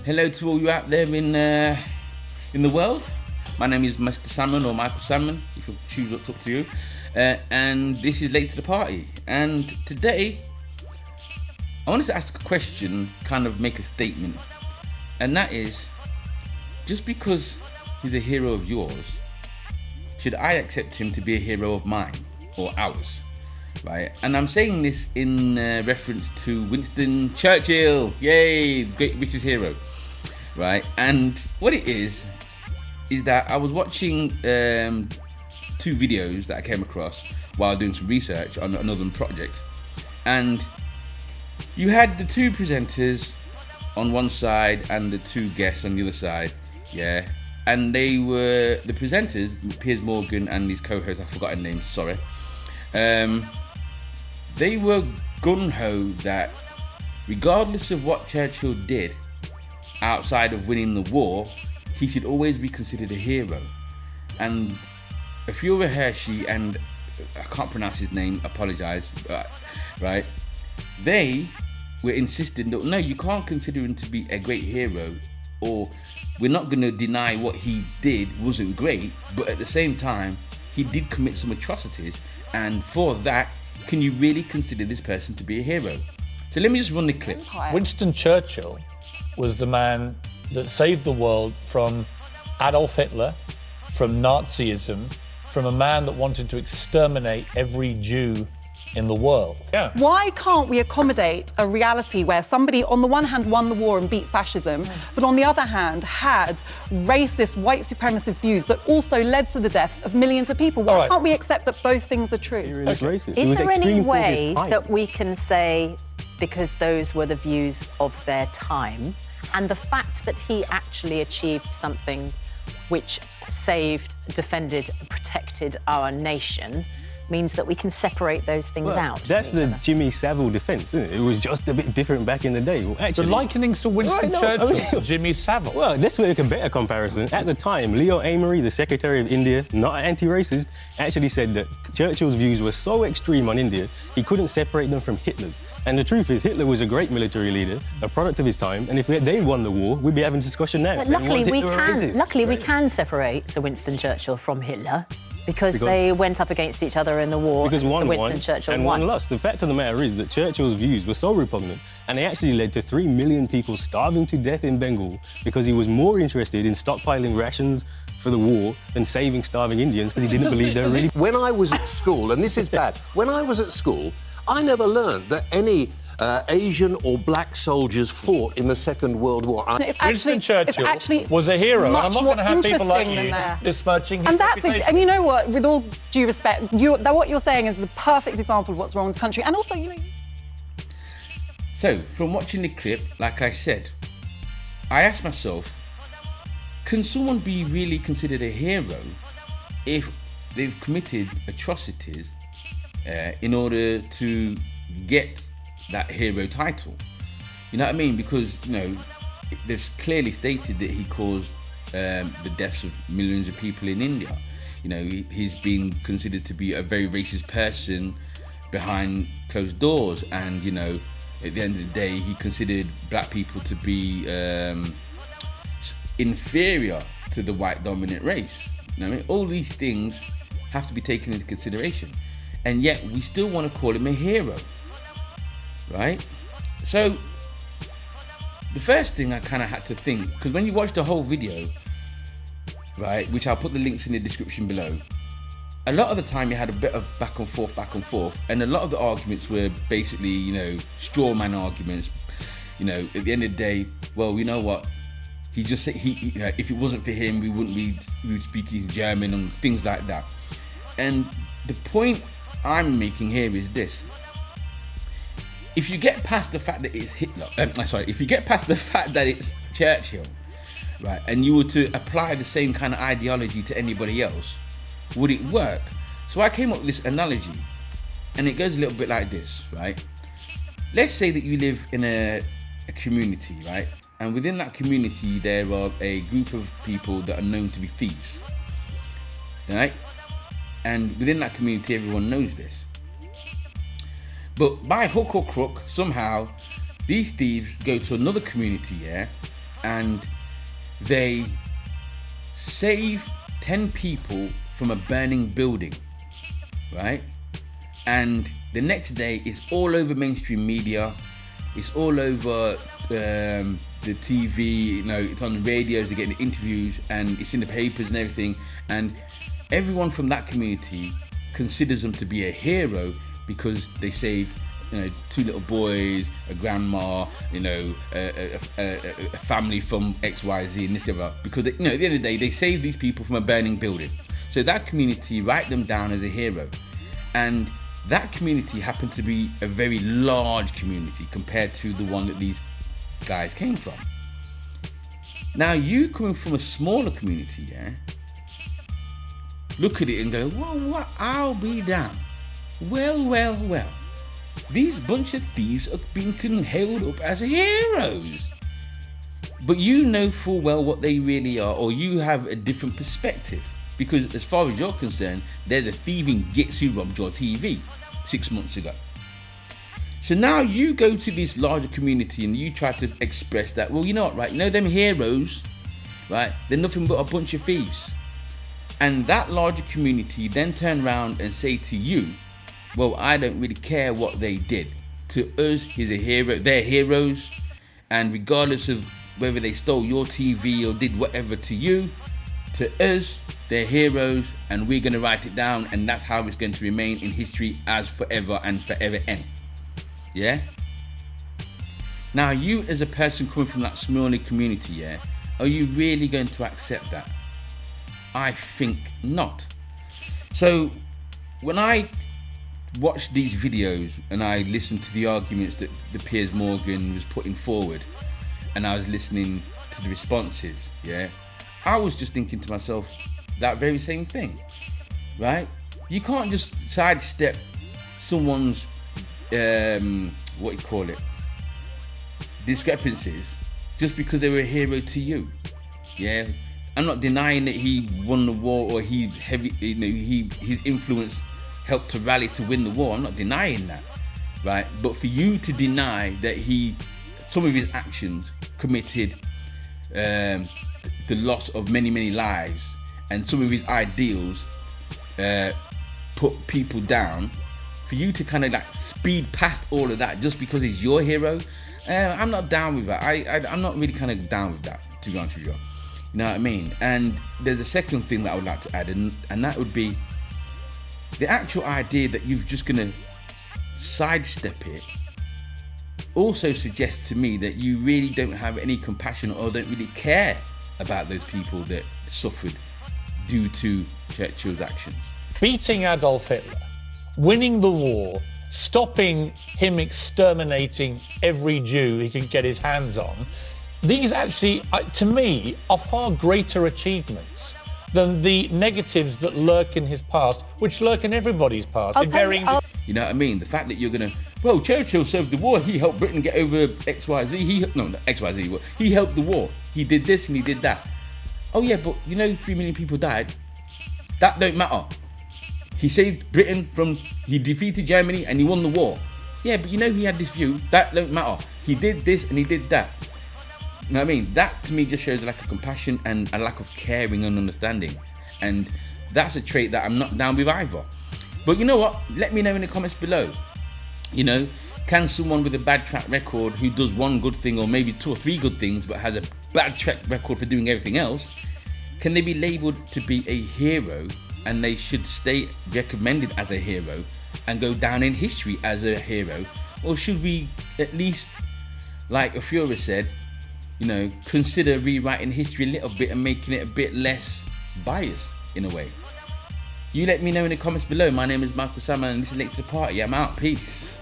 Hello to all you out there in the world. My name is Mr. Salmon, or Michael Salmon, if you choose what's up to you. And this is Late to the Party. And today, I wanted to ask a question, kind of make a statement. And that is, just because he's a hero of yours, should I accept him to be a hero of mine or ours? Right? And I'm saying this in reference to Winston Churchill. Yay, great British hero. Right? And what it is that I was watching two videos that I came across while doing some research on another project. And you had the two presenters on one side and the two guests on the other side. Yeah. And they were the presenters, Piers Morgan and his co-host, I've forgotten names, sorry. They were gung-ho that regardless of what Churchill did outside of winning the war, he should always be considered a hero. And Afura Hershey and I can't pronounce his name, apologise, right? They were insisting that no, you can't consider him to be a great hero, or we're not going to deny what he did wasn't great, but at the same time, he did commit some atrocities, and for that, can you really consider this person to be a hero? So let me just run the clip. Winston Churchill was the man that saved the world from Adolf Hitler, from Nazism, from a man that wanted to exterminate every Jew in the world. Yeah. Why can't we accommodate a reality where somebody on the one hand won the war and beat fascism, but on the other hand had racist, white supremacist views that also led to the deaths of millions of people? Why can't we accept that both things are true? He was racist. Is there any way that we can say, because those were the views of their time, and the fact that he actually achieved something which saved, defended, protected our nation, means that we can separate those things out? That's the Jimmy Savile defence, isn't it? It was just a bit different back in the day. Well, actually, the liking Sir Winston Churchill to Jimmy Savile. Well, let's make a better comparison. At the time, Leo Amery, the Secretary of India, not anti-racist, actually said that Churchill's views were so extreme on India, he couldn't separate them from Hitler's. And the truth is, Hitler was a great military leader, a product of his time, and if they won the war, we'd be having a discussion now. But luckily, we can separate Sir Winston Churchill from Hitler, because they went up against each other in the war. Because one Sir Winston won Churchill and won. one lost. The fact of the matter is that Churchill's views were so repugnant, and they actually led to 3 million people starving to death in Bengal because he was more interested in stockpiling rations for the war than saving starving Indians because he didn't believe they were really... When I was at school, and this is bad, when I was at school, I never learned that any Asian or black soldiers fought in the Second World War. Winston Churchill was a hero, and I'm not going to have people like you besmirching his reputation. And you know what, with all due respect, what you're saying is the perfect example of what's wrong with the country, and also, you know... So, from watching the clip, like I said, I asked myself, can someone be really considered a hero if they've committed atrocities in order to get that hero title? You know what I mean? Because, you know, they've clearly stated that he caused the deaths of millions of people in India. You know, he's been considered to be a very racist person behind closed doors, and, you know, at the end of the day, he considered black people to be inferior to the white dominant race. You know what I mean? All these things have to be taken into consideration, and yet we still want to call him a hero. Right? So, the first thing I kind of had to think, because when you watch the whole video, right, which I'll put the links in the description below, a lot of the time you had a bit of back and forth, and a lot of the arguments were basically, you know, straw man arguments. You know, at the end of the day, well, you know what, he just said, you know, if it wasn't for him, we wouldn't be speaking German and things like that. And the point I'm making here is this. If you get past the fact that it's Hitler, if you get past the fact that it's Churchill, right, and you were to apply the same kind of ideology to anybody else, would it work? So I came up with this analogy, and it goes a little bit like this, right? Let's say that you live in a community, right, and within that community there are a group of people that are known to be thieves, right? And within that community, everyone knows this. But by hook or crook, somehow, these thieves go to another community, yeah, and they save 10 people from a burning building, right? And the next day it's all over mainstream media, it's all over the TV, it's on the radios, they're getting interviews, and it's in the papers and everything, and everyone from that community considers them to be a hero because they saved 2 little boys, a grandma, a family from XYZ and this and that, because at the end of the day they saved these people from a burning building. So that community write them down as a hero, and that community happened to be a very large community compared to the one that these guys came from. Now you coming from a smaller community, look at it and go, well, what? I'll be damned. Well. These bunch of thieves are being hailed up as heroes. But you know full well what they really are, or you have a different perspective. Because as far as you're concerned, they're the thieving gits who robbed your TV 6 months ago. So now you go to this larger community and you try to express that, well, you know what, right? Them heroes, right? They're nothing but a bunch of thieves. And that larger community then turn around and say to you, well, I don't really care what they did. To us, he's a hero. They're heroes. And regardless of whether they stole your TV or did whatever to you, to us, they're heroes, and we're going to write it down, and that's how it's going to remain in history as forever and forever end. Yeah? Now, you as a person coming from that smaller community, are you really going to accept that? I think not. So, when I watch these videos and I listen to the arguments that the Piers Morgan was putting forward, and I was listening to the responses, I was just thinking to myself that very same thing, right? You can't just sidestep someone's discrepancies just because they were a hero to you. I'm not denying that he won the war, or his influence helped to rally to win the war. I'm not denying that, right? But for you to deny that some of his actions committed the loss of many lives, and some of his ideals put people down, for you to kind of speed past all of that just because he's your hero, I'm not down with that. I'm not really kind of down with that, to be honest with you. You know what I mean? And there's a second thing that I would like to add, and that would be the actual idea that you're just going to sidestep it also suggests to me that you really don't have any compassion or don't really care about those people that suffered due to Churchill's actions. Beating Adolf Hitler, winning the war, stopping him exterminating every Jew he could get his hands on, these actually, to me, are far greater achievements than the negatives that lurk in his past, which lurk in everybody's past. You know what I mean? The fact that you're going to, well, Churchill served the war, he helped Britain get over XYZ, he helped the war, he did this and he did that. Oh yeah, but 3 million people died. That don't matter. He saved Britain he defeated Germany and he won the war. Yeah, but he had this view, that don't matter. He did this and he did that. You know what I mean? That to me just shows a lack of compassion and a lack of caring and understanding. And that's a trait that I'm not down with either. But you know what? Let me know in the comments below. Can someone with a bad track record who does one good thing or maybe 2 or 3 good things but has a bad track record for doing everything else, can they be labelled to be a hero, and they should stay recommended as a hero and go down in history as a hero? Or should we at least, like Afura said, consider rewriting history a little bit and making it a bit less biased in a way? You let me know in the comments below. My name is Michael Salmon and this is Late to the Party. I'm out. Peace.